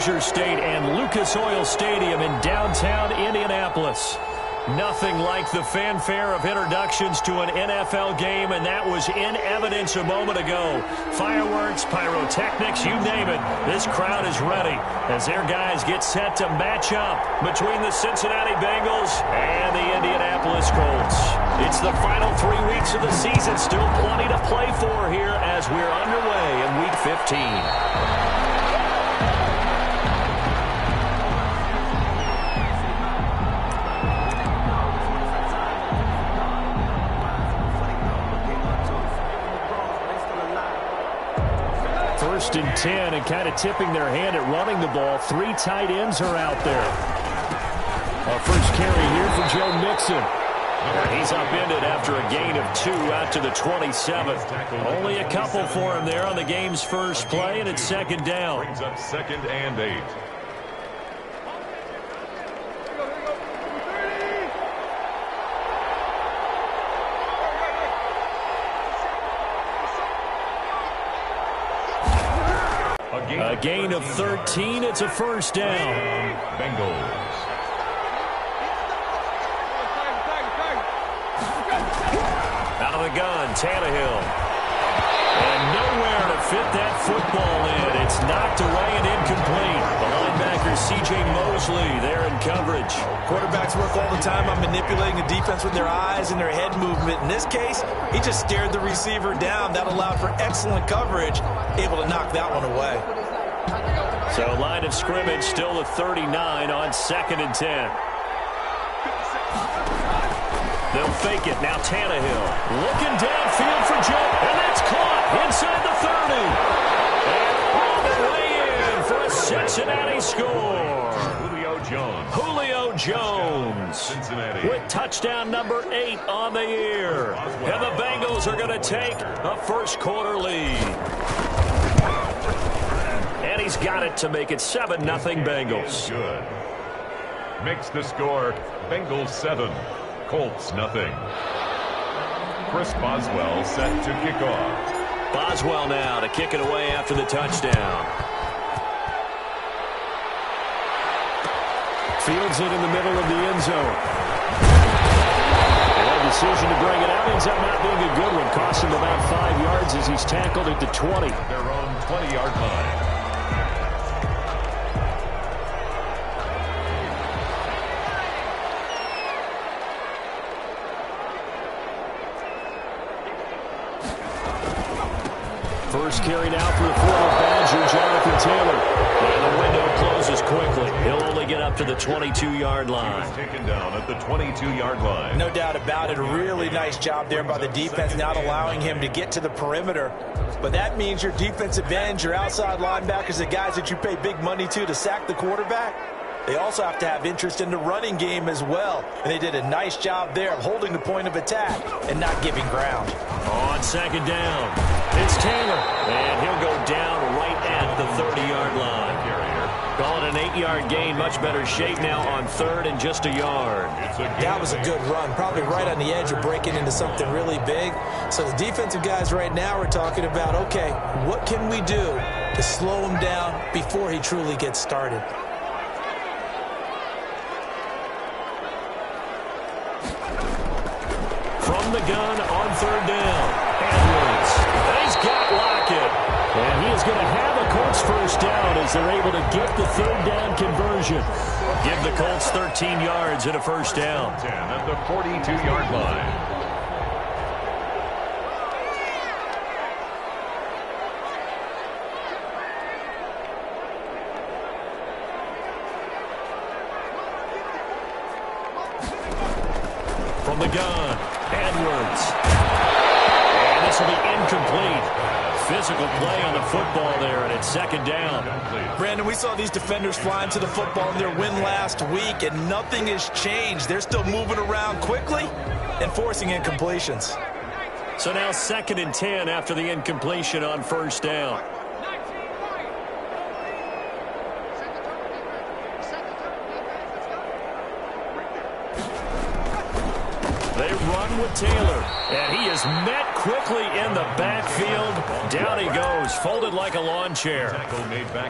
State and Lucas Oil Stadium in downtown Indianapolis. Nothing like the fanfare of introductions to an NFL game, and that was in evidence a moment ago. Fireworks, pyrotechnics, you name it. This crowd is ready as their guys get set to match up between the Cincinnati Bengals and the Indianapolis Colts. It's the final 3 weeks of the season. Still plenty to play for here as we're underway in Week 15. First and 10, and kind of tipping their hand at running the ball. 3 tight ends are out there. Our first carry here for Joe Mixon. He's upended after a gain of 2 out to the 27. Only a couple for him there on the game's first play, and it's second down. Brings up 2nd and 8. A gain of 13. It's a first down. Bengals. Out of the gun, Tannehill. And nowhere to fit that football in. It's knocked away and incomplete. The linebacker, C.J. Mosley, there in coverage. Quarterbacks work all the time on manipulating the defense with their eyes and their head movement. In this case, he just stared the receiver down. That allowed for excellent coverage, able to knock that one away. So line of scrimmage still at 39 on 2nd and 10. They'll fake it. Now Tannehill looking downfield for Joe. And that's caught inside the 30. And all the way in for a Cincinnati score. Julio Jones Cincinnati. with touchdown number 8 on the year. And the Bengals are going to take a first-quarter lead. And he's got it to make it 7-0 Bengals. Good. Makes the score Bengals 7, Colts nothing. Chris Boswell set to kick off. Boswell now to kick it away after the touchdown. Fields it in the middle of the end zone. And a decision to bring it out ends up not being a good one. Cost him about 5 yards as he's tackled at the 20. Their own 20-yard line. First carry now for the former Badger, Jonathan Taylor. And the window closes quickly. He'll only get up to the 22-yard line. He was taken down at the 22-yard line. No doubt about it. A really nice job there by the defense, not allowing him to get to the perimeter. But that means your defensive ends, your outside linebackers, the guys that you pay big money to sack the quarterback, they also have to have interest in the running game as well. And they did a nice job there of holding the point of attack and not giving ground. On second down, it's Taylor. And he'll go down right at the 30-yard line. Call it an 8-yard gain. Much better shape now on 3rd and just a yard. That was a good run. Probably right on the edge of breaking into something really big. So the defensive guys right now are talking about, okay, what can we do to slow him down before he truly gets started? From the gun on 3rd down. Edwards. And he's got Lockett. And he is going to have a Colts first down as they're able to get the 3rd down conversion. Give the Colts 13 yards and a first down. 10 at the 42-yard line. From the gun, Edwards. And this will be incomplete. Physical play on the football there, and it's 2nd down. Brandon, we saw these defenders flying to the football in their win last week, and nothing has changed. They're still moving around quickly and forcing incompletions. So now 2nd and 10 after the incompletion on first down. They run with Taylor. And he is met quickly in the backfield. Down he goes, folded like a lawn chair.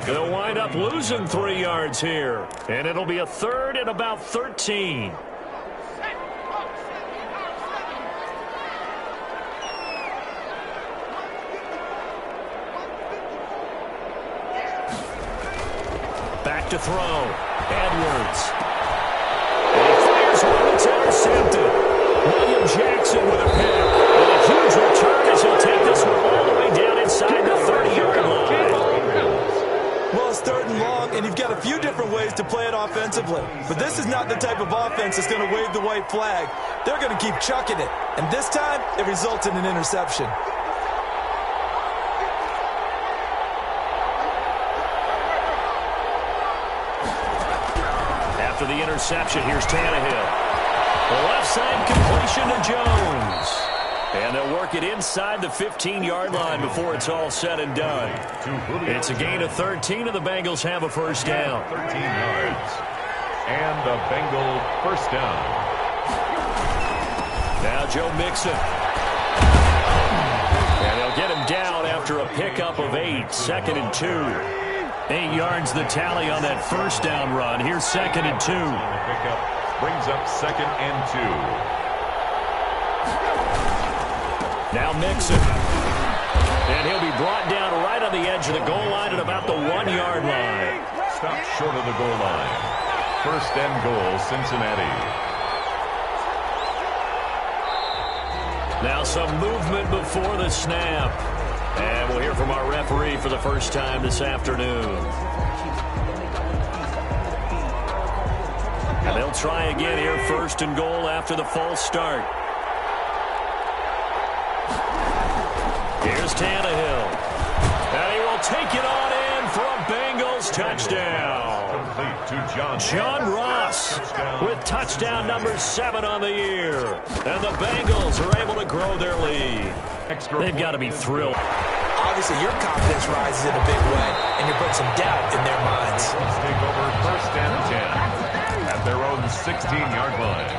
They'll wind up losing 3 yards here. And it'll be a third and about 13. Back to throw. Edwards. And he fires one that's intercepted. William Jackson with a pick. And a huge return as he'll take this one all the way down inside the 30-yard line. Well, it's 3rd and long, and you've got a few different ways to play it offensively. But this is not the type of offense that's going to wave the white flag. They're going to keep chucking it. And this time, it results in an interception. After the interception, here's Tannehill. The left side completion to Jones. And they'll work it inside the 15-yard line before it's all said and done. It's a gain of 13, and the Bengals have a first down. 13 yards. And the Bengal first down. Now Joe Mixon. And they'll get him down after a pickup of 8, 2nd and 2. 8 yards the tally on that first down run. Here's 2nd and 2. Pickup brings up 2nd and 2. Now Mixon. And he'll be brought down right on the edge of the goal line at about the 1-yard line. Stopped short of the goal line. First and goal, Cincinnati. Now some movement before the snap. And we'll hear from our referee for the first time this afternoon. And they'll try again here, 1st and goal after the false start. Here's Tannehill. And he will take it on in for a Bengals touchdown. Complete to John Ross with touchdown number 7 on the year. And the Bengals are able to grow their lead. They've got to be thrilled. Obviously, your confidence rises in a big way, and you bring some doubt in their minds. Let's take over 1st and 10 at their own 16-yard line.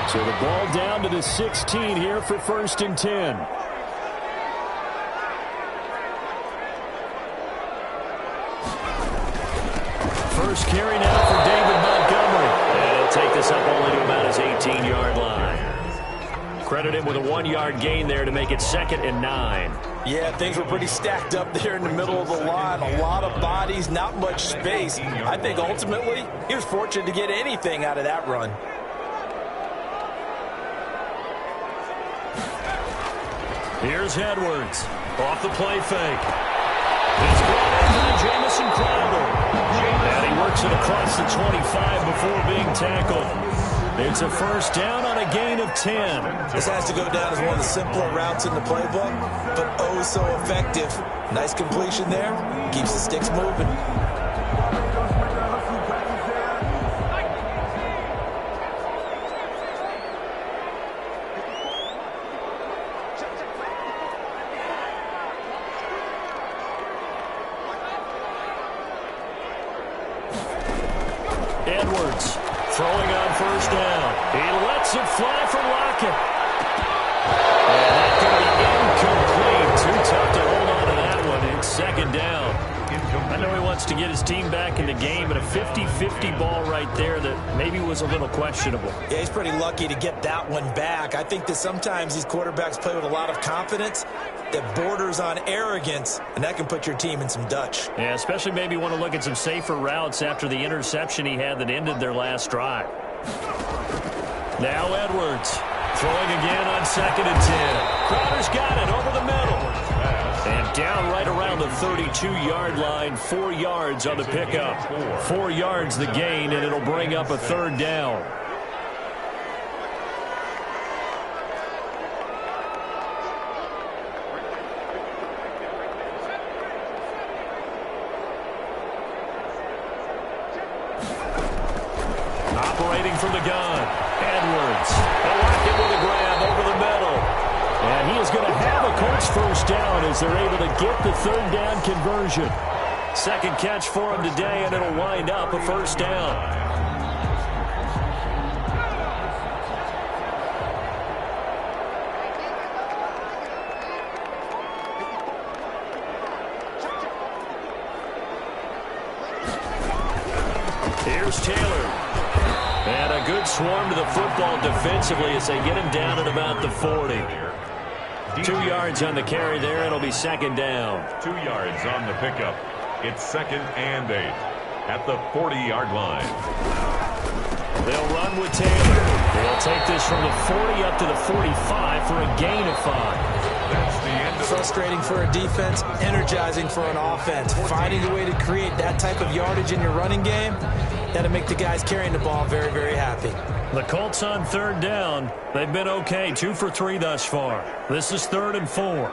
So the ball down to the 16 here for 1st and 10. First carry now for David Montgomery. And he'll take this up only to about his 18-yard line. Credit him with a 1-yard gain there to make it 2nd and 9. Yeah, things were pretty stacked up there in the middle of the line. A lot of bodies, not much space. I think ultimately he was fortunate to get anything out of that run. Here's Edwards. Off the play fake. He's brought in by Jamison Crowder. And he works it across the 25 before being tackled. It's a first down on a gain of 10. This has to go down as one of the simpler routes in the playbook, but oh so effective. Nice completion there. Keeps the sticks moving. Edwards throwing on first down. He lets it fly for Lockett. And that's going to be incomplete. Too tough to hold on to that one. It's 2nd down. I know he wants to get his team back in the game, but a 50-50 ball right there that maybe was a little questionable. Yeah, he's pretty lucky to get that one back. I think that sometimes these quarterbacks play with a lot of confidence that borders on arrogance, and that can put your team in some Dutch. Yeah, especially maybe want to look at some safer routes after the interception he had that ended their last drive. Now Edwards throwing again on 2nd and 10. Crowder's got it over the middle. And down right around the 32-yard line, 4 yards on the pickup. 4 yards the gain, and it'll bring up a 3rd down. Operating from the gun, Edwards. Lockett with a grab over the middle. And he is going to have a Colts first down as they're able to get the 3rd down conversion. 2nd catch for him today, and it'll wind up a first down. Here's Taylor. And a good swarm to the football defensively as they get him down at about the 40. 2 yards on the carry there. It'll be second down. 2 yards on the pickup. It's 2nd and 8 at the 40-yard line. They'll run with Taylor. They'll take this from the 40 up to the 45 for a gain of 5. That's the end of Frustrating for a defense, energizing for an offense. Finding a way to create that type of yardage in your running game, that'll make the guys carrying the ball very, very happy. The Colts on 3rd down. They've been okay, 2 for 3 thus far. This is 3rd and 4.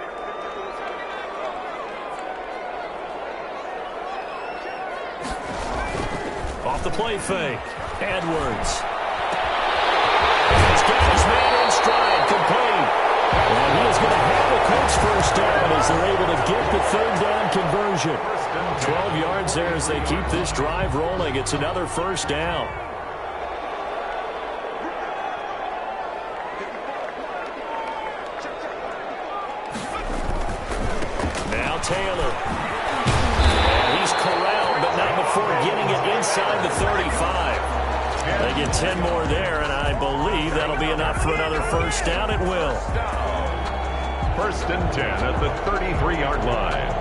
Off the play fake. Edwards. He's got his man in stride, complete. And he is going to have the Colts first down as they're able to get the 3rd down conversion. 12 yards there as they keep this drive rolling. It's another first down. Now Taylor. And he's corralled, but not before getting it inside the 35. They get 10 more there, and I believe that'll be enough for another first down. It will. 1st and 10 at the 33-yard line.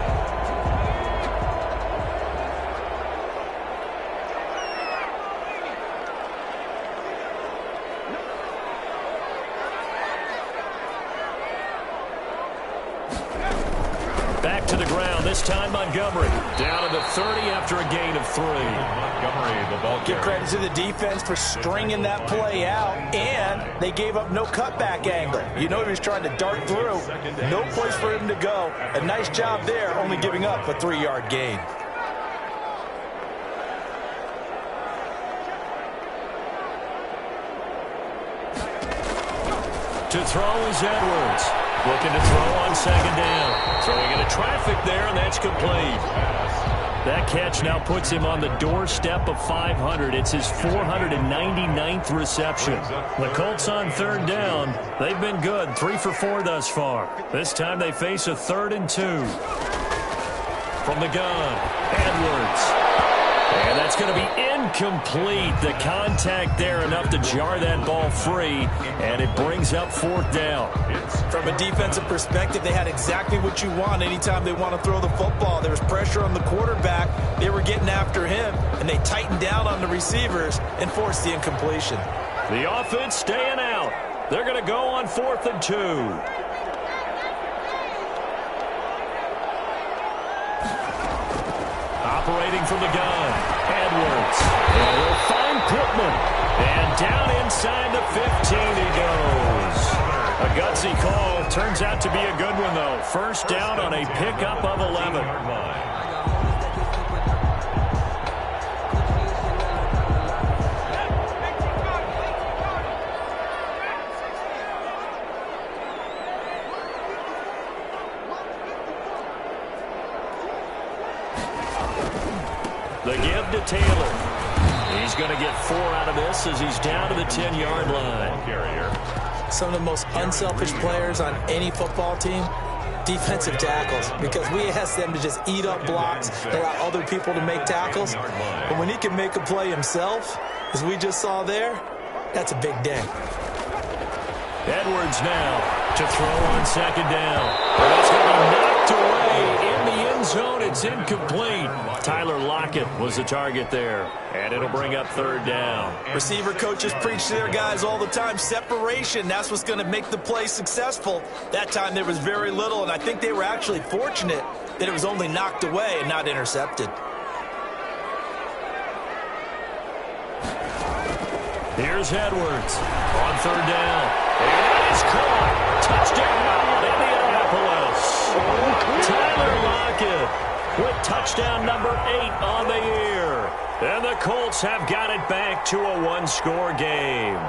Back to the ground, this time Montgomery. Down to the 30 after a gain of 3. Montgomery, the ball Give carrier. credit to the defense for stringing that play out, and they gave up no cutback angle. You know he was trying to dart through. No place for him to go. A nice job there, only giving up a 3-yard gain. To throw is Edwards. Looking to throw on 2nd down. Throwing into traffic there, and that's complete. That catch now puts him on the doorstep of 500. It's his 499th reception. The Colts on 3rd down. They've been good, 3 for 4 thus far. This time they face a 3rd and 2. From the gun, Edwards. And that's going to be incomplete. The contact there enough to jar that ball free, and it brings up 4th down. From a defensive perspective, they had exactly what you want anytime they want to throw the football. There was pressure on the quarterback. They were getting after him, and they tightened down on the receivers and forced the incompletion. The offense staying out. They're going to go on 4th and 2. Operating from the gun, Edwards. And he'll find Pittman. And down inside the 15 he goes. A gutsy call. Turns out to be a good one, though. First down on a pickup of 11. The give to Taylor. He's going to get 4 out of this as he's down to the 10-yard line. Some of the most unselfish players on any football team, defensive tackles, because we ask them to just eat up blocks, allow other people to make tackles. But when he can make a play himself, as we just saw there, that's a big day. Edwards now to throw on 2nd down. And that's going to be knocked away in the end zone. It's incomplete. Tyler Lockett was the target there, and it'll bring up 3rd down. Receiver coaches preach to their guys all the time. Separation, that's what's going to make the play successful. That time there was very little, and I think they were actually fortunate that it was only knocked away and not intercepted. Here's Edwards on 3rd down. And it is caught. Touchdown, Indianapolis. Tyler Lockett with touchdown number 8 on the year. And the Colts have got it back to a 1-score game.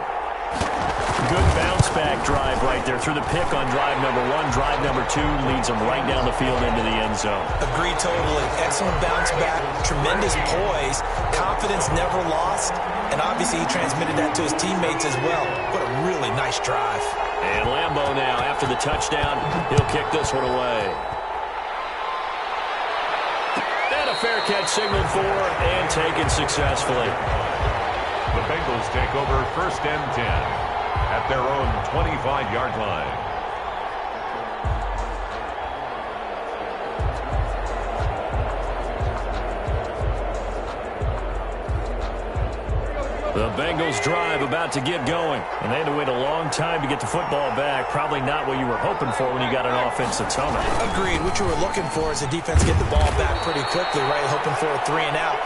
Good bounce-back drive right there through the pick on drive number 1. Drive number 2 leads them right down the field into the end zone. Agree totally. Excellent bounce back, tremendous poise, confidence never lost, and obviously he transmitted that to his teammates as well. What a really nice drive. And Lambeau now, after the touchdown, he'll kick this one away. And a fair catch signaled for, and taken successfully. The Bengals take over 1st and 10 at their own 25-yard line. The Bengals drive about to get going, and they had to wait a long time to get the football back. Probably not what you were hoping for when you got an offense that's humming. Agreed. What you were looking for is the defense get the ball back pretty quickly, right? Hoping for a 3 and out.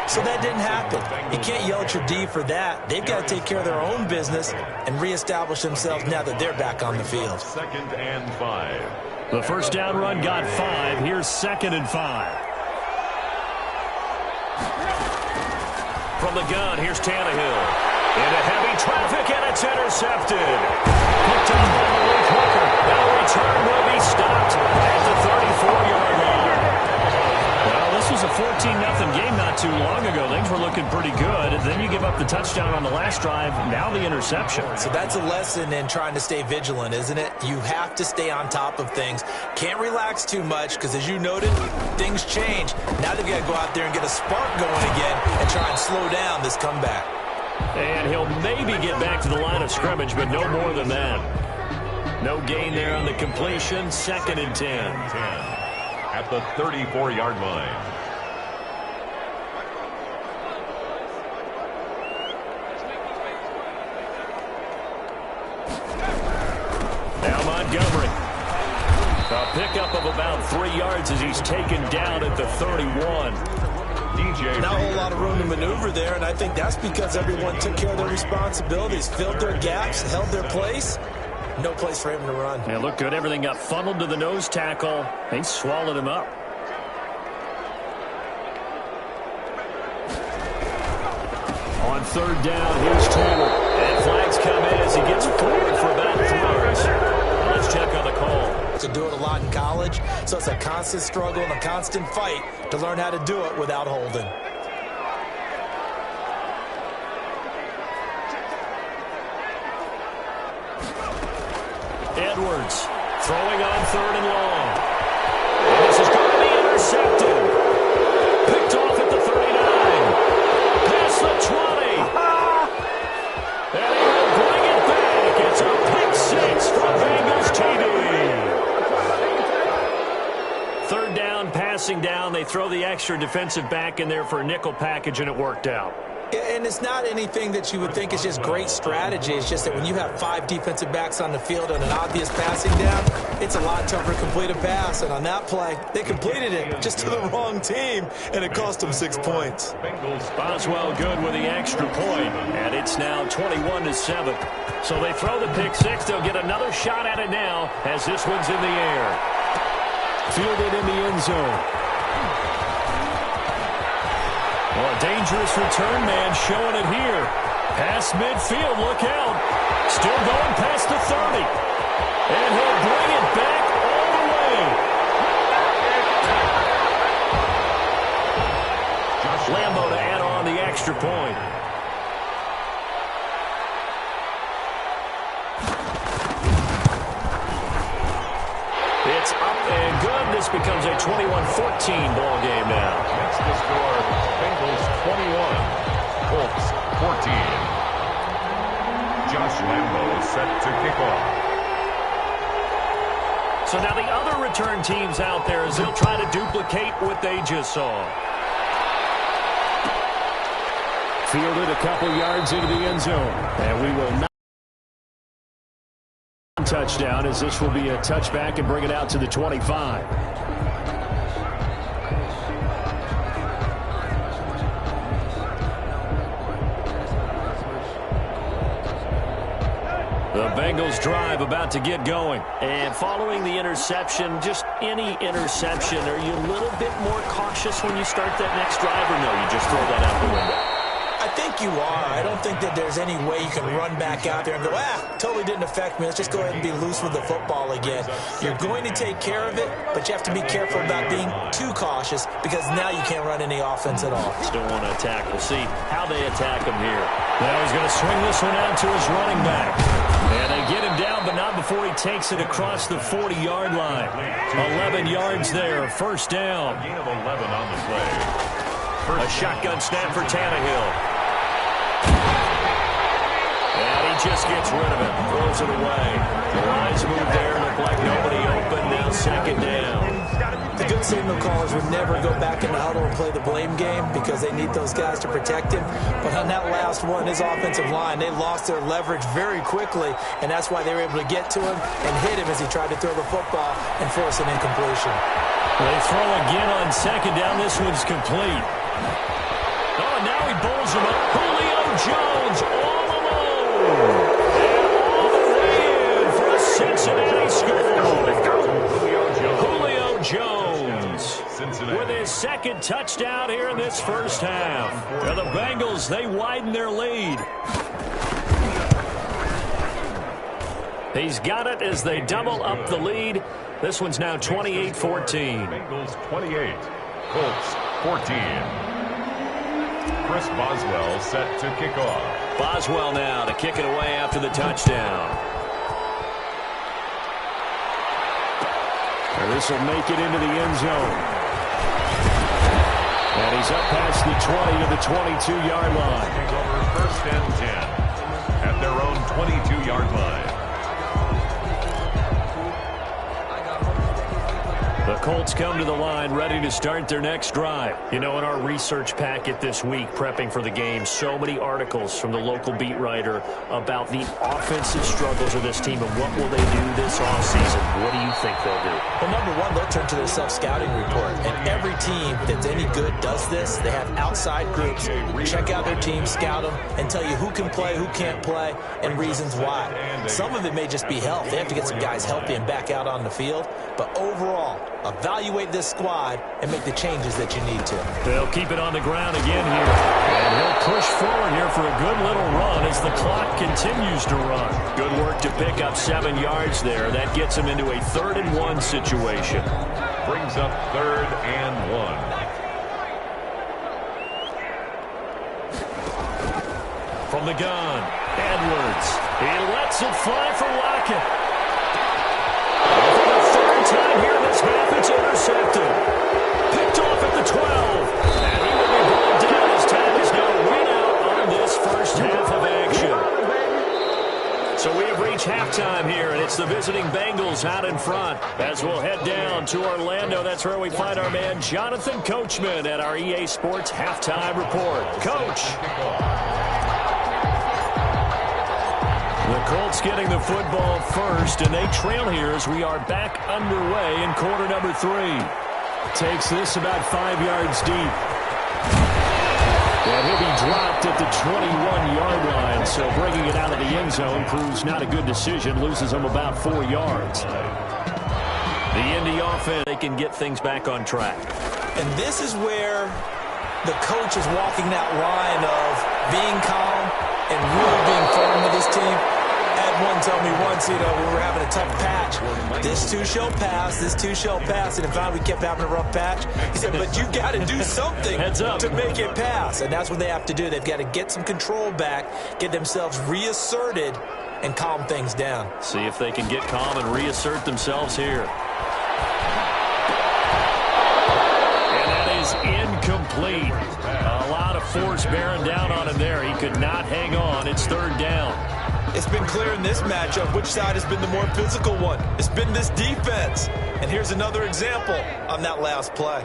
So that didn't happen. You can't yell at your D for that. They've got to take care of their own business and reestablish themselves now that they're back on the field. 2nd and 5. The first down run got 5. Here's 2nd and 5. From the gun, here's Tannehill. Into heavy traffic, and it's intercepted. Picked up by Malik Hooker. Now return will be stopped at the 34-yard line. Well, this was a 14-0 game not too long ago. Things were looking pretty good. Then you give up the touchdown on the last drive. Now the interception. So that's a lesson in trying to stay vigilant, isn't it? You have to stay on top of things. Can't relax too much because, as you noted, things change. Now they've got to go out there and get a spark going again and try and slow down this comeback. And he'll maybe get back to the line of scrimmage, but no more than that. No gain there on the completion. 2nd and 10. At the 34-yard line. Now Montgomery. A pickup of about 3 yards as he's taken down at the 31. Not a whole lot of room to maneuver there, and I think that's because everyone took care of their responsibilities, filled their gaps, held their place. No place for him to run. Yeah, looked good. Everything got funneled to the nose tackle. They swallowed him up. On 3rd down, here's Taylor. And flags come in as he gets forward for about 3 yards. Let's check on the call. To do it a lot in college, so it's a constant struggle and a constant fight to learn how to do it without holding. Edwards throwing on 3rd and long. And this is going to be intercepted. Picked off at the 39. Past the 20. And he will bring it back. It's a pick 6 from Bengals TD. 3rd down, passing down. They throw the extra defensive back in there for a nickel package, and it worked out. And it's not anything that you would think is just great strategy. It's just that when you have 5 defensive backs on the field and an obvious passing down, it's a lot tougher to complete a pass. And on that play, they completed it just to the wrong team, and it cost them 6 points. Boswell good with the extra point, and it's now 21-7. So they throw the pick 6. They'll get another shot at it now as this one's in the air. Fielded in the end zone. Well, a dangerous return man showing it here. Past midfield, look out. Still going past the 30. And he'll bring it back all the way. Lambo to add on the extra point. It's up and good. This becomes a 21-14 ball game now. That's the score. Bengals 21, Colts 14. Josh Lambo set to kick off. So now the other return teams out there as they'll try to duplicate what they just saw. Fielded a couple yards into the end zone. And we will not touchdown as this will be a touchback and bring it out to the 25. The Bengals drive about to get going. And following the interception, just any interception, are you a little bit more cautious when you start that next drive, or no, you just throw that out the window? I think you are. I don't think that there's any way you can run back out there and go, totally didn't affect me. Let's just go ahead and be loose with the football again. You're going to take care of it, but you have to be careful about being too cautious because now you can't run any offense at all. Still want to attack. We'll see how they attack him here. Now he's going to swing this one out to his running back. And they get him down, but not before he takes it across the 40-yard line. 11 yards there, first down. Gain of 11 on the play. A shotgun snap for Tannehill. And he just gets rid of it. Throws it away. The lines move there. Look like nobody open. Now second down. The good signal callers would never go back in the huddle and play the blame game because they need those guys to protect him. But on that last one, his offensive line, they lost their leverage very quickly, and that's why they were able to get to him and hit him as he tried to throw the football and force an incompletion. They throw again on second down. This one's complete. Oh, now he bowls him up. Julio Jones all alone. And all the way in for a Cincinnati score. Julio Jones with his second touchdown here in this first half. Now the Bengals, they widen their lead. He's got it as they double up the lead. This one's now 28-14. Bengals 28, Colts 14. Chris Boswell set to kick off. Boswell now to kick it away after the touchdown. And this will make it into the end zone. And he's up past the 20 to the 22-yard line. Over first and 10 at their own 22-yard line. The Colts come to the line ready to start their next drive. You know, in our research packet this week, prepping for the game, so many articles from the local beat writer about the offensive struggles of this team and what will they do this offseason. What do you think they'll do? Well, number one, they'll turn to their self-scouting report. And every team that's any good does this. They have outside groups, check out their team, scout them, and tell you who can play, who can't play, and reasons why. Some of it may just be health. They have to get some guys healthy and back out on the field. But overall, evaluate this squad and make the changes that you need to. They'll keep it on the ground again here. And he'll push forward here for a good little run as the clock continues to run. Good work to pick up 7 yards there. That gets him into a 3rd-and-1 situation. Brings up 3rd and 1. From the gun, Edwards. He lets it fly for Lockett. For the 3rd time here in this half, it's intercepted. Picked off at the 12. And he will be brought down as time is now run out on this first half of action. So we have reached halftime here, and it's the visiting Bengals out in front. As we'll head down to Orlando, that's where we find our man Jonathan Coachman at our EA Sports Halftime Report. Coach. The Colts getting the football first, and they trail here as we are back underway in quarter number 3. Takes this about 5 yards deep. And he'll be dropped at the 21-yard line, so bringing it out of the end zone proves not a good decision. Loses him about 4 yards. The Indy offense, they can get things back on track. And this is where the coach is walking that line of being calm and really being firm with his team. One told me once, we were having a tough patch. This too shall pass, this too shall pass. And in fact, we kept having a rough patch. He said, but you got to do something to make it pass. And that's what they have to do. They've got to get some control back, get themselves reasserted, and calm things down. See if they can get calm and reassert themselves here. And that is incomplete. A lot of force bearing down on him there. He could not hang on. It's 3rd down. It's been clear in this matchup which side has been the more physical one. It's been this defense. And here's another example on that last play.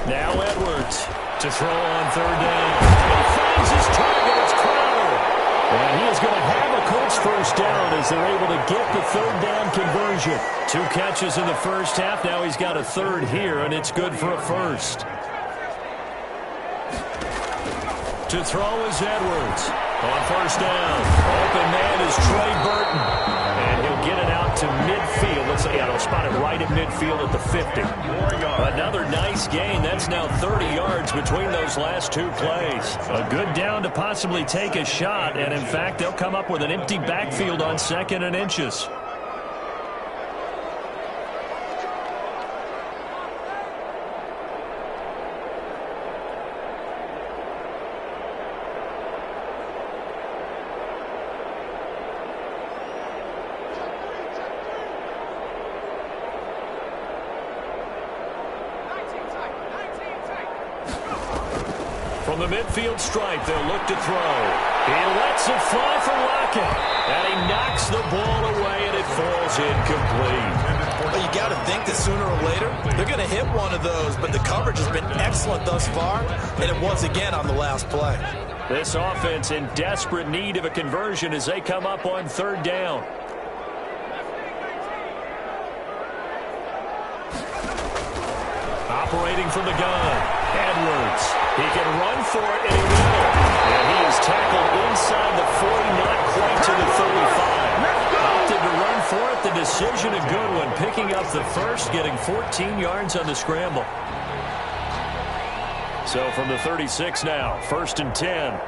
Now Edwards to throw on 3rd down. He finds his target. It's Crowder. And he is going to have a Colts first down as they're able to get the 3rd down conversion. 2 catches in the first half. Now he's got a 3rd here, and it's good for a first. To throw is Edwards. On first down, open man is Trey Burton. And he'll get it out to midfield. Let's say, he'll spot it right at midfield at the 50. Another nice gain. That's now 30 yards between those last 2 plays. A good down to possibly take a shot. And, in fact, they'll come up with an empty backfield on 2nd and inches. From the midfield stripe, they'll look to throw. He lets it fly for Lockett. And he knocks the ball away, and it falls incomplete. Well, you got to think that sooner or later, they're going to hit one of those. But the coverage has been excellent thus far, and it was again on the last play. This offense in desperate need of a conversion as they come up on third down. Operating from the gun, Edwards. He can run for it, and he will. And he is tackled inside the 40, not quite to the 35. Opted to run for it. The decision a good one, picking up the first, getting 14 yards on the scramble. So from the 36 now, 1st and 10.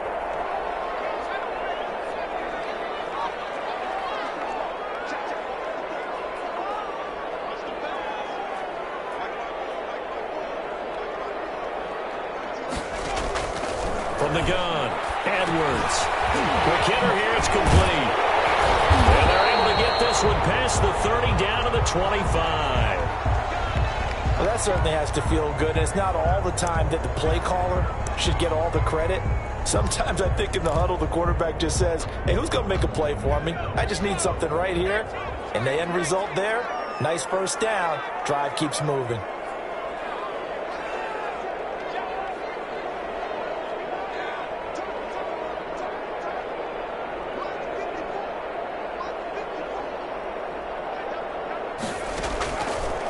From the gun, Edwards. McKinnon here, it's complete. And they're able to get this one past the 30 down to the 25. Well, that certainly has to feel good. It's not all the time that the play caller should get all the credit. Sometimes I think in the huddle, the quarterback just says, hey, who's going to make a play for me? I just need something right here. And the end result there, nice first down. Drive keeps moving.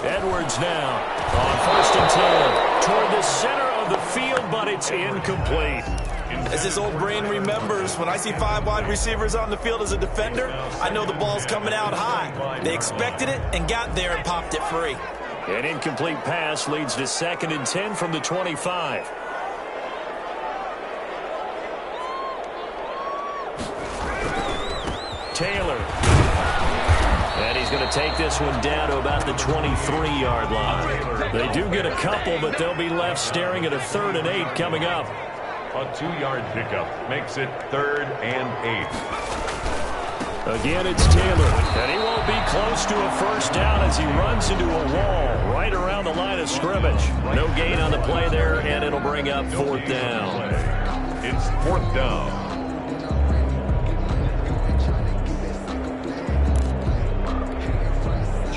Edwards now on 1st and 10 toward the center of the field, but it's incomplete. As his old brain remembers, when I see 5 wide receivers on the field as a defender, I know the ball's coming out high. They expected it and got there and popped it free. An incomplete pass leads to 2nd and 10 from the 25. Taylor. And he's going to take this one down to about the 23-yard line. They do get a couple, but they'll be left staring at a 3rd and 8 coming up. A 2-yard pickup makes it 3rd and 8. Again, it's Taylor. And he won't be close to a first down as he runs into a wall right around the line of scrimmage. No gain on the play there, and it'll bring up 4th down. It's 4th down.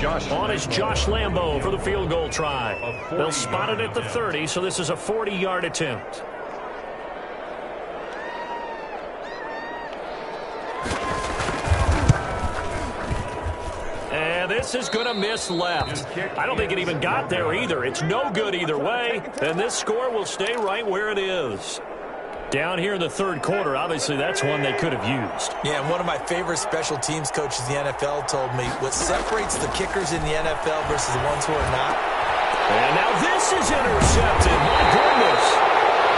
On is Josh Lambo for the field goal try. They'll spot it at the 30, so this is a 40-yard attempt. And this is going to miss left. I don't think it even got there either. It's no good either way, and this score will stay right where it is. Down here in the 3rd quarter, obviously that's one they could have used. Yeah, and one of my favorite special teams coaches in the NFL told me what separates the kickers in the NFL versus the ones who are not. And now this is intercepted. My goodness.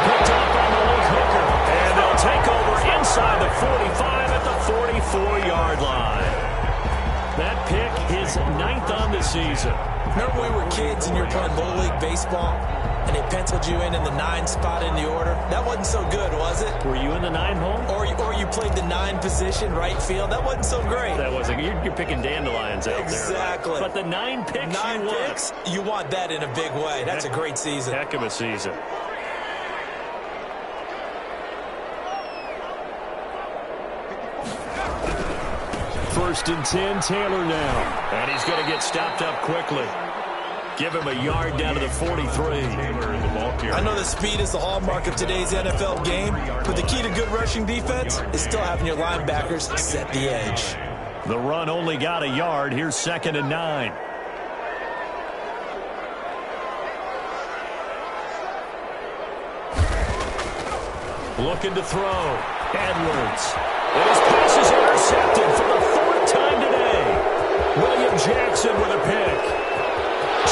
Picked up on the low hooker. And they'll take over inside the 45 at the 44-yard line. That pick is 9th on the season. Remember when we were kids and you were playing Little League Baseball? And they penciled you in the 9 spot in the order. That wasn't so good, was it? Were you in the 9 hole? Or you played the 9 position, right field. That wasn't so great. That wasn't. You're picking dandelions out exactly. there. Right? But the 9 picks 9 picks, you want that in a big way. That's a great season. Heck of a season. First and 10, Taylor now. And he's going to get stopped up quickly. Give him a yard down to the 43. I know that speed is the hallmark of today's NFL game, but the key to good rushing defense is still having your linebackers set the edge. The run only got a yard. Here's 2nd and 9. Looking to throw. Edwards. And his pass is intercepted for the 4th time today. William Jackson with a pick.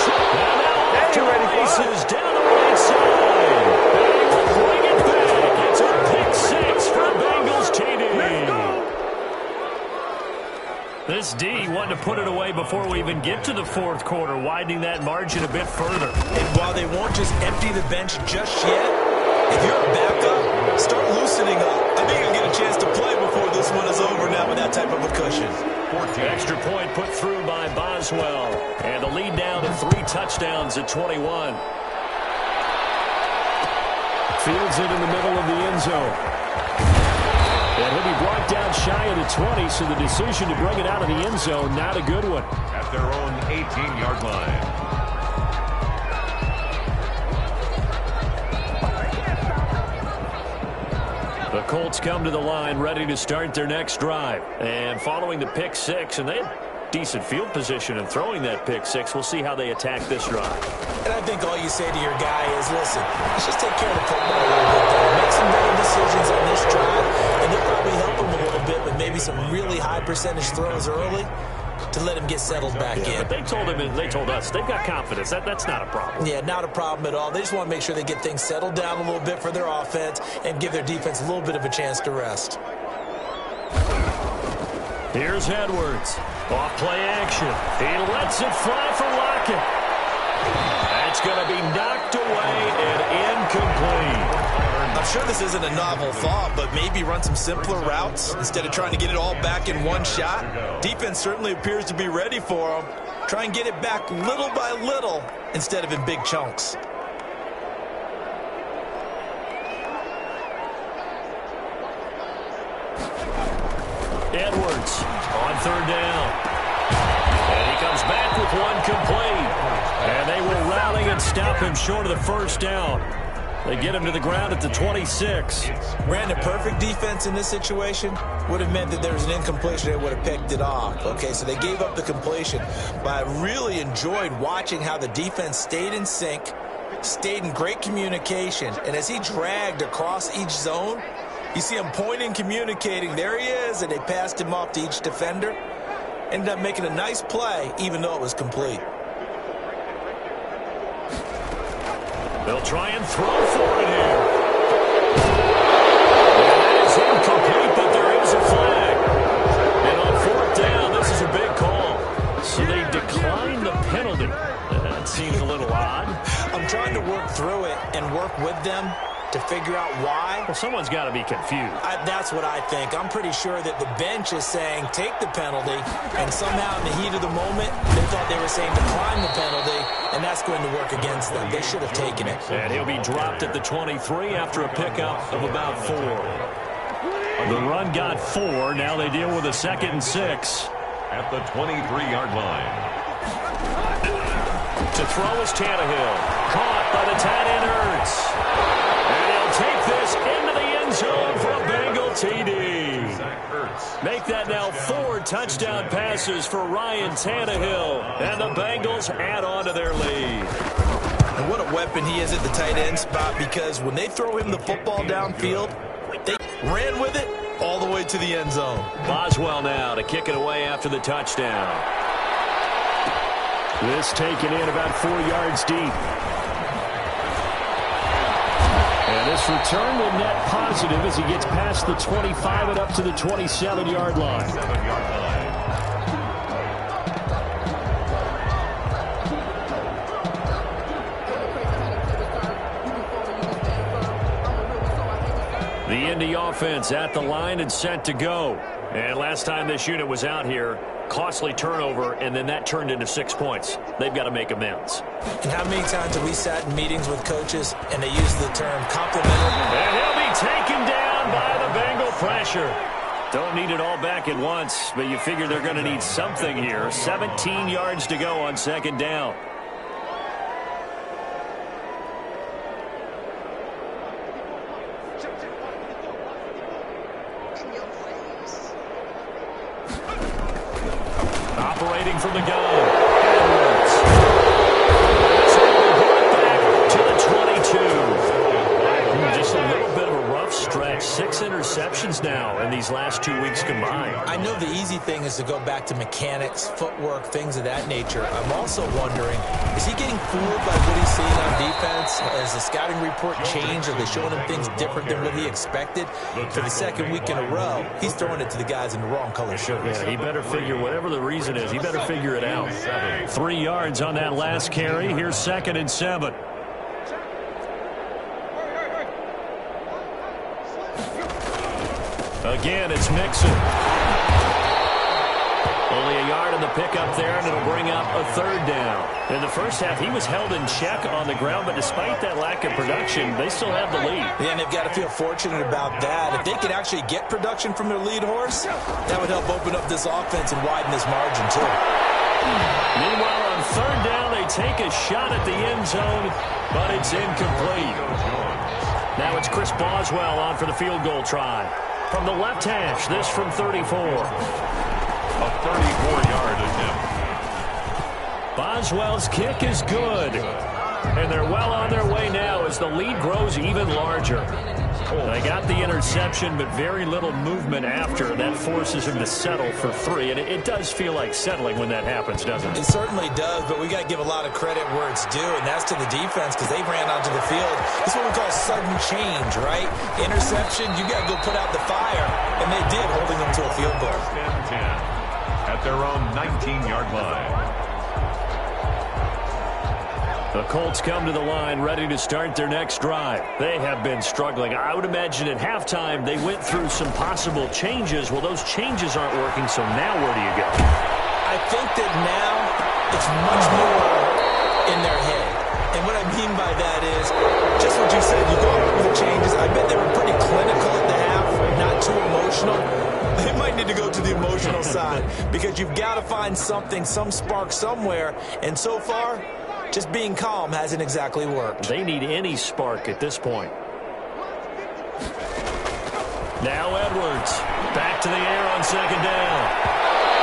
And now off to the races down the right side. And he will bring it back. It's a pick 6 for Bengals TD. This D wanted to put it away before we even get to the 4th quarter, widening that margin a bit further. And while they won't just empty the bench just yet, if you're a backup, start loosening up. I think you'll get a chance to play before this one is over now with that type of a cushion. Extra point put through by Boswell. And the lead down to 3 touchdowns at 21. Fields it in the middle of the end zone. And he'll be brought down shy of the 20, so the decision to bring it out of the end zone, not a good one. At their own 18-yard line. The Colts come to the line ready to start their next drive. And following the pick six, and they had decent field position in throwing that pick six, we'll see how they attack this drive. And I think all you say to your guy is, listen, let's just take care of the football a little bit there. Make some better decisions on this drive, and they'll probably help him a little bit with maybe some really high percentage throws early to let him get settled back in. But they told him, and they told us, they've got confidence. That's not a problem. Yeah, not a problem at all. They just want to make sure they get things settled down a little bit for their offense and give their defense a little bit of a chance to rest. Here's Edwards. Off play action. He lets it fly for Lockett. That's going to be knocked away and incomplete. I'm sure this isn't a novel thought, but maybe run some simpler routes instead of trying to get it all back in one shot. Defense certainly appears to be ready for him. Try and get it back little by little instead of in big chunks. Edwards on third down. And he comes back with one complete. And they will rally and stop him short of the first down. They get him to the ground at the 26. Brandon, perfect defense in this situation would have meant that there was an incompletion. They would have picked it off. Okay, so they gave up the completion. But I really enjoyed watching how the defense stayed in sync, stayed in great communication. And as he dragged across each zone, you see him pointing, communicating. There he is, and they passed him off to each defender. Ended up making a nice play, even though it was complete. They'll try and throw for it here. That is incomplete, but there is a flag. And on fourth down, this is a big call. So they decline the penalty. That seems a little odd. I'm trying to work through it and work with them to figure out why. Well, someone's got to be confused. That's what I think. I'm pretty sure that the bench is saying take the penalty, and somehow in the heat of the moment, they thought they were saying decline the penalty, and that's going to work against them. They should have taken it. And he'll be dropped at the 23 after a pickup of about 4. The run got 4. Now they deal with a 2nd and 6. At the 23-yard line. To throw is Tannehill. Caught by the tight end Ertz. And he'll take this into the end zone for a Bengal TD. Make that now 4 touchdown passes for Ryan Tannehill. And the Bengals add on to their lead. And what a weapon he is at the tight end spot, because when they throw him the football downfield, they ran with it all the way to the end zone. Boswell now to kick it away after the touchdown. This taken in about 4 yards deep. And this return will net positive as he gets past the 25 and up to the 27-yard line. The Indy offense at the line and set to go. And last time this unit was out here, costly turnover, and then that turned into 6 points. They've got to make amends. And how many times have we sat in meetings with coaches and they use the term complimentary? And he'll be taken down by the Bengal pressure. Don't need it all back at once, but you figure they're going to need something here. 17 yards to go on 2nd down. Operating from the gun. Edwards. So brought back to the 22. Just a little bit of a rough stretch. 6 interceptions now in these last 2 weeks combined. I know the easy thing is to go back to mechanics, footwork, things of that nature. I'm also wondering, is he getting fooled by what he's seeing on defense? Has the scouting report changed? Are they showing him things different than what he expected? For the 2nd week in a row, he's throwing it to the guys in the wrong color shirts. Yeah, he better figure, whatever the reason is, he better figure it out. 3 yards on that last carry. Here's 2nd and 7. Again, it's Mixon. Only a yard in the pickup there, and it'll bring up a third down. In the first half, he was held in check on the ground, but despite that lack of production, they still have the lead. Yeah, and they've got to feel fortunate about that. If they could actually get production from their lead horse, that would help open up this offense and widen this margin, too. Meanwhile, on third down, they take a shot at the end zone, but it's incomplete. Now it's Chris Boswell on for the field goal try. From the left hash, this from 34. A 34-yard attempt. Boswell's kick is good. And they're well on their way now as the lead grows even larger. They got the interception, but very little movement after. That forces him to settle for 3. And it does feel like settling when that happens, doesn't it? It certainly does, but we got to give a lot of credit where it's due, and that's to the defense because they ran onto the field. This is what we call sudden change, right? Interception, you got to go put out the fire, and they did, holding them to a field goal. 10-10 at their own 19-yard line. The Colts come to the line ready to start their next drive. They have been struggling. I would imagine at halftime they went through some possible changes. Well, those changes aren't working, so now where do you go? I think that now it's much more in their head. And what I mean by that is just what you said. You go over the changes. I bet they were pretty clinical at the half, not too emotional. They might need to go to the emotional side because you've got to find something, some spark somewhere. And so far, just being calm hasn't exactly worked. They need any spark at this point. Now Edwards back to the air on second down.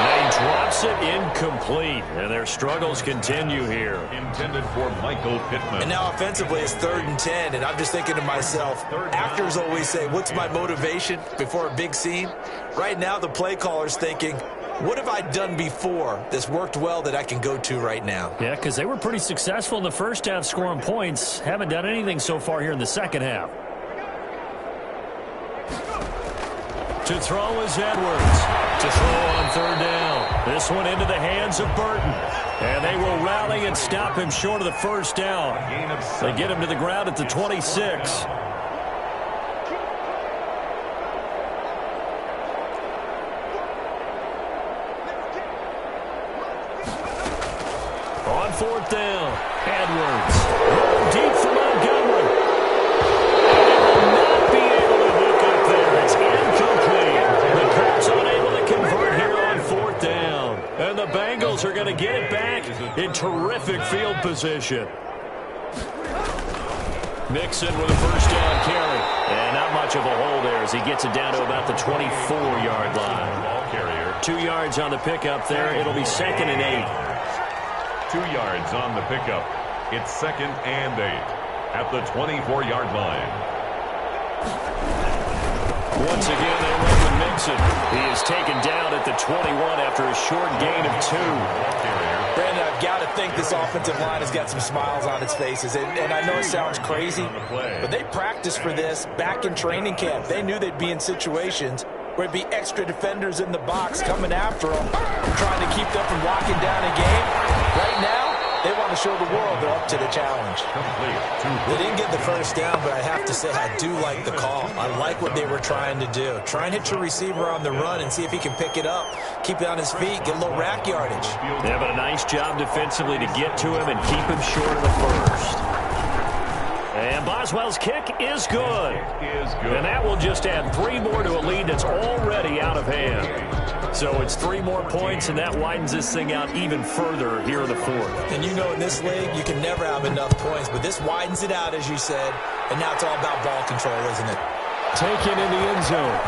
And he drops it incomplete. And their struggles continue here. Intended for Michael Pittman. And now offensively it's 3rd and 10. And I'm just thinking to myself, actors always say, what's my motivation before a big scene? Right now the play caller's thinking, what have I done before that's worked well that I can go to right now? Yeah, because they were pretty successful in the first half scoring points. Haven't done anything so far here in the second half. To throw is Edwards. To throw on third down. This one into the hands of Burton. And they will rally and stop him short of the first down. They get him to the ground at the 26. On fourth down, Edwards. Deep for Montgomery. And they will not be able to hook up there. It's incomplete. The Colts unable to convert here on fourth down. And the Bengals are going to get it back in terrific field position. Mixon with a first down carry. And not much of a hole there as he gets it down to about the 24-yard line. Ball carrier. 2 yards on the pickup there. It'll be 2nd and 8. 2 yards on the pickup. It's 2nd and 8 at the 24-yard line. Once again, they run with Mixon. He is taken down at the 21 after a short gain of 2. Brandon, I've got to think this offensive line has got some smiles on its faces. And I know it sounds crazy, but they practiced for this back in training camp. They knew they'd be in situations where it'd be extra defenders in the box coming after them, trying to keep them from locking down a game. Right now, they want to show the world they're up to the challenge. They didn't get the first down, but I have to say I do like the call. I like what they were trying to do. Try and hit your receiver on the run and see if he can pick it up, keep it on his feet, get a little rack yardage. Yeah, but a nice job defensively to get to him and keep him short of the first. And Boswell's kick is good. And that will just add 3 more to a lead that's already out of hand. So it's 3 more points, and that widens this thing out even further here in the 4th. And you know in this league, you can never have enough points, but this widens it out, as you said, and now it's all about ball control, isn't it? Taken in the end zone.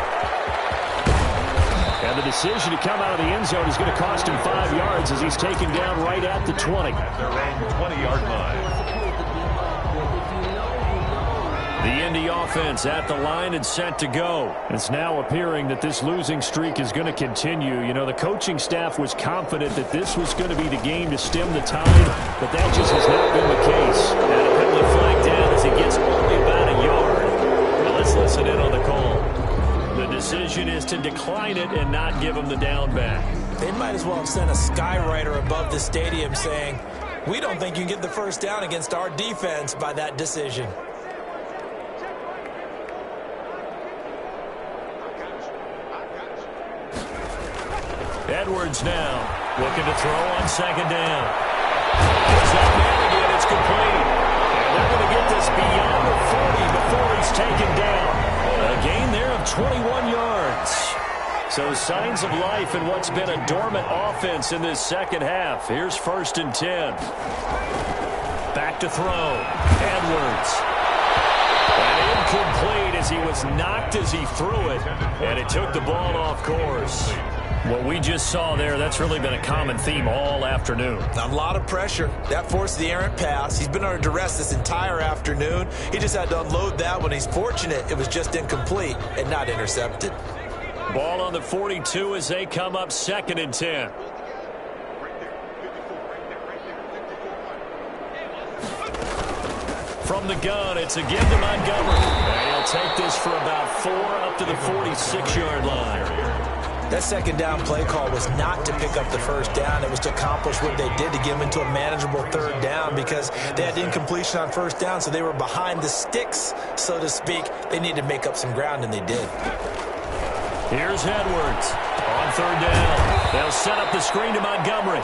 And the decision to come out of the end zone is going to cost him 5 yards as he's taken down right at the 20. At their own 20-yard line. The Indy offense at the line and set to go. It's now appearing that this losing streak is going to continue. You know, the coaching staff was confident that this was going to be the game to stem the tide, but that just has not been the case. And a penalty flag down as he gets only about a yard. Now let's listen in on the call. The decision is to decline it and not give him the down back. They might as well have sent a skywriter above the stadium saying, we don't think you can get the first down against our defense by that decision. Edwards now looking to throw on second down. It's that man again. It's complete. And they're going to get this beyond the 40 before he's taken down. A gain there of 21 yards. So signs of life in what's been a dormant offense in this second half. Here's 1st and 10. Back to throw. Edwards. And incomplete as he was knocked as he threw it. And it took the ball off course. What we just saw there, that's really been a common theme all afternoon. A lot of pressure. That forced the errant pass. He's been under duress this entire afternoon. He just had to unload that one. He's fortunate it was just incomplete and not intercepted. Ball on the 42 as they come up 2nd and 10. From the gun, it's a give to Montgomery. And he'll take this for about 4 up to the 46-yard line. That second down play call was not to pick up the first down. It was to accomplish what they did to get them into a manageable 3rd down because they had incompletion on 1st down, so they were behind the sticks, so to speak. They needed to make up some ground, and they did. Here's Edwards on 3rd down. They'll set up the screen to Montgomery.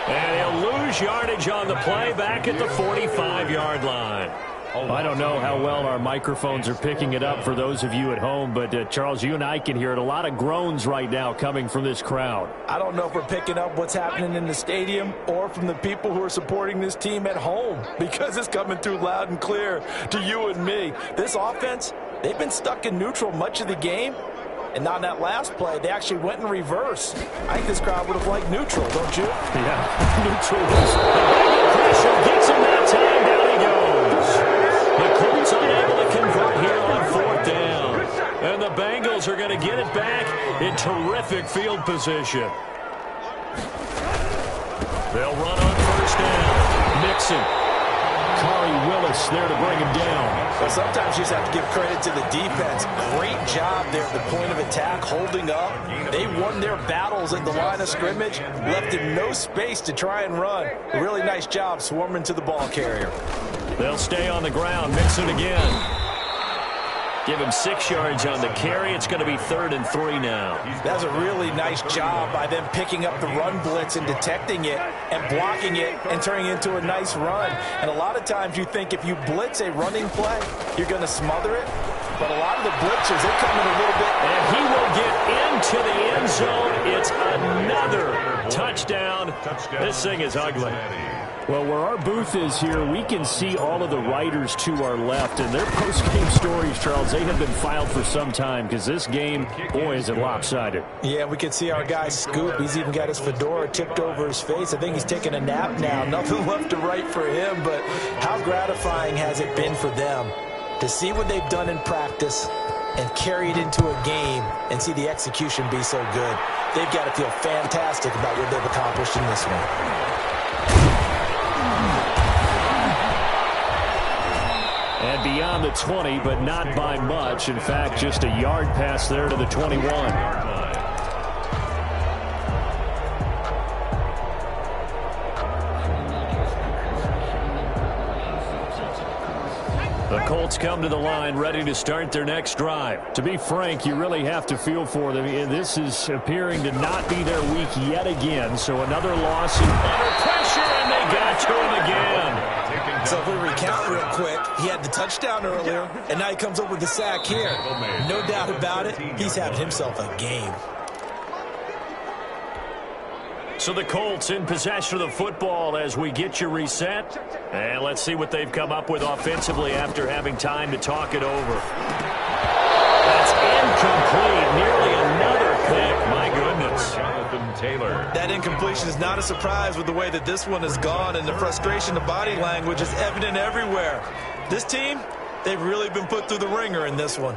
And he'll lose yardage on the play back at the 45-yard line. I don't know how well our microphones are picking it up for those of you at home, but Charles, you and I can hear it. A lot of groans right now coming from this crowd. I don't know if we're picking up what's happening in the stadium or from the people who are supporting this team at home because it's coming through loud and clear to you and me. This offense, they've been stuck in neutral much of the game. And on that last play, they actually went in reverse. I think this crowd would have liked neutral, don't you? Yeah, neutral was. Pressure gets him that time. Down he goes. The Colts unable to convert here on 4th down. And the Bengals are going to get it back in terrific field position. They'll run on 1st down. Mixon. Willis there to bring him down. Well, sometimes you just have to give credit to the defense. Great job there at the point of attack, holding up. They won their battles at the line of scrimmage, left him no space to try and run. A really nice job swarming to the ball carrier. They'll stay on the ground. Mixon again. Give him 6 yards on the carry. It's going to be 3rd and 3 now. That's a really nice job by them picking up the run blitz and detecting it and blocking it and turning it into a nice run. And a lot of times you think if you blitz a running play, you're going to smother it. But a lot of the blitzers, they come in a little bit. And he will get into the end zone. It's another touchdown. This thing is ugly. Well, where our booth is here, we can see all of the writers to our left. And their post-game stories, Charles, they have been filed for some time because this game, boy, is it lopsided. Yeah, we can see our guy Scoop. He's even got his fedora tipped over his face. I think he's taking a nap now. Nothing left to write for him, but how gratifying has it been for them to see what they've done in practice and carry it into a game and see the execution be so good. They've got to feel fantastic about what they've accomplished in this one. And beyond the 20, but not by much. In fact, just a yard pass there to the 21. The Colts come to the line ready to start their next drive. To be frank, you really have to feel for them. This is appearing to not be their week yet again. So another loss and under pressure, and they got to him again. So if we recount real quick, he had the touchdown earlier, and now he comes up with the sack here. No doubt about it, he's having himself a game. So the Colts in possession of the football as we get you reset. And let's see what they've come up with offensively after having time to talk it over. That's incomplete. Nearly another pick. My goodness. Jonathan Taylor. That incompletion is not a surprise with the way that this one has gone, and the frustration of body language is evident everywhere. This team, they've really been put through the ringer in this one.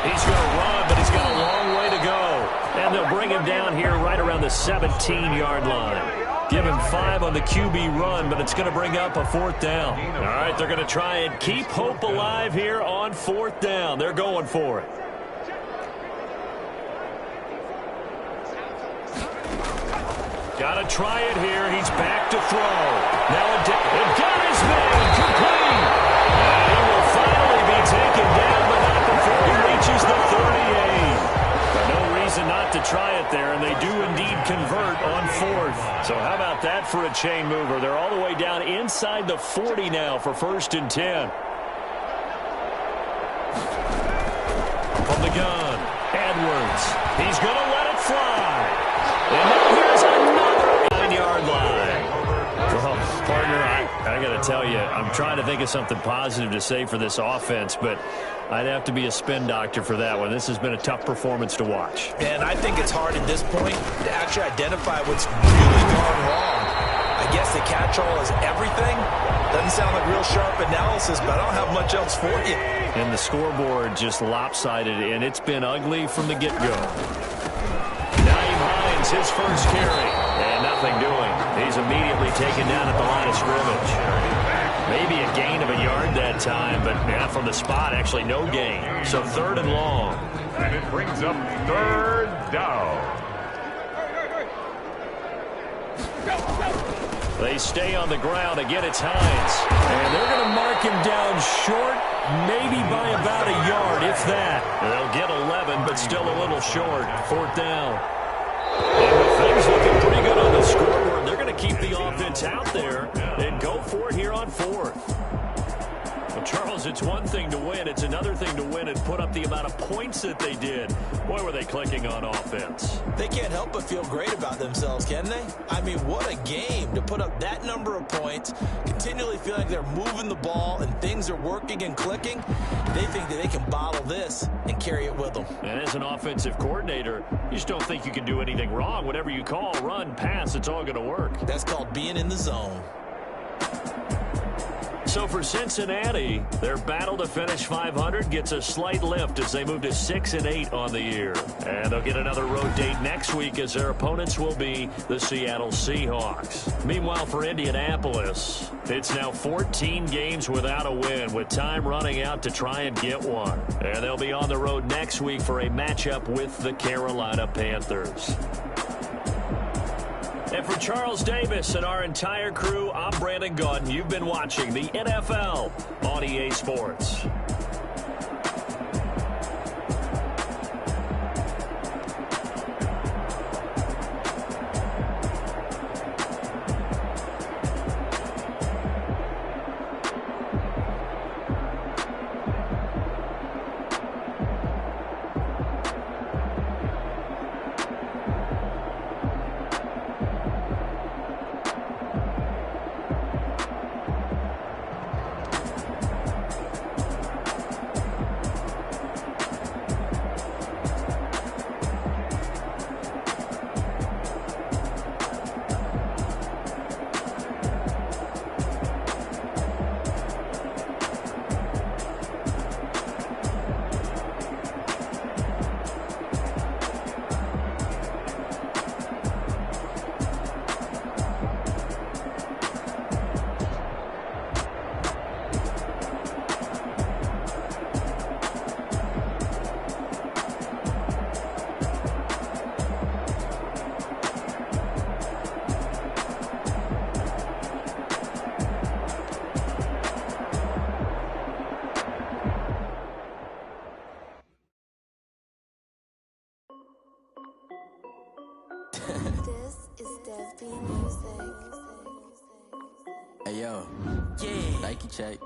He's going to run, but he's got a long way to go. And they'll bring him down here right around the 17-yard line. Give him 5 on the QB run, but it's going to bring up a 4th down. All right, they're going to try and keep hope alive here on 4th down. They're going for it. Got to try it here. He's back to throw. Now it got his man complete. He will finally be taken down, but not before he reaches the 38. about that for a chain mover? They're all the way down inside the 40 now for 1st and 10. From the gun, Edwards. He's going to let it fly. And now here's another 9-yard line. Well, partner, I got to tell you, I'm trying to think of something positive to say for this offense, but I'd have to be a spin doctor for that one. This has been a tough performance to watch. And I think it's hard at this point to actually identify what's really gone wrong. I guess the catch-all is everything. Doesn't sound like real sharp analysis, but I don't have much else for you. And the scoreboard just lopsided, and it's been ugly from the get-go. Naeem Hines, his first carry, and nothing doing. He's immediately taken down at the line of scrimmage. Maybe a gain of a yard that time, but yeah, from the spot, actually no gain. So 3rd and long. And it brings up 3rd down. They stay on the ground. Again, it's Hines. And they're going to mark him down short, maybe by about a yard, if that. They'll get 11, but still a little short. 4th down. And with things looking pretty good on the scoreboard, they're going to keep the offense out there and go for it here on 4th. Well, Charles, it's one thing to win. It's another thing to win and put up the amount of points that they did. Boy, were they clicking on offense. They can't help but feel great about themselves, can they? I mean, what a game to put up that number of points, continually feel like they're moving the ball and things are working and clicking. They think that they can bottle this and carry it with them. And as an offensive coordinator, you just don't think you can do anything wrong. Whatever you call, run, pass, it's all going to work. That's called being in the zone. So for Cincinnati, their battle to finish 500 gets a slight lift as they move to 6-8 on the year. And they'll get another road date next week as their opponents will be the Seattle Seahawks. Meanwhile, for Indianapolis, it's now 14 games without a win, with time running out to try and get one. And they'll be on the road next week for a matchup with the Carolina Panthers. And for Charles Davis and our entire crew, I'm Brandon Gaudin. You've been watching the NFL on EA Sports. Hey yo, yeah. Nike check.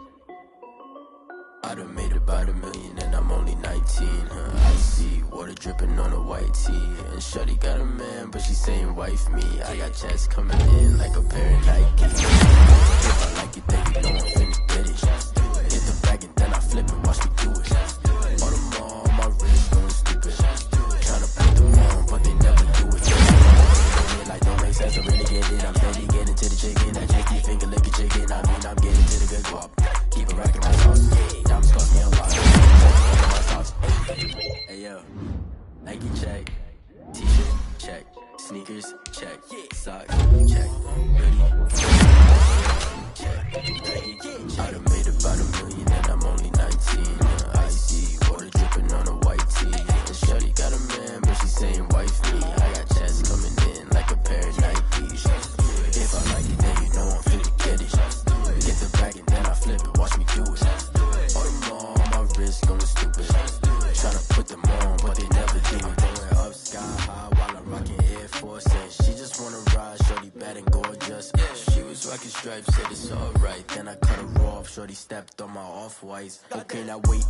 I done made about $1 million and I'm only 19. I see water dripping on a white tee. And shorty got a man, but she saying wife me. I got checks coming in like a pair of Nike. If I like it, then you know I'm finna get it. Hit the bag and then I flip it, watch me do it. All the more on my wrist going stupid. Tryna put them on, but they never do it. Like don't make sense, I really get it. I'm steady getting to the chicken. That chicky finger licking chicken. I mean, I'm getting to the good guap. Keep it racking my sauce. Diamonds cost me a lot. Hey yo, Nike check. T-shirt check. Sneakers check. Socks check. Hoodie check. like a stripe, said it's alright. Then I cut her off, shorty stepped on my off-whites. Okay, now wait,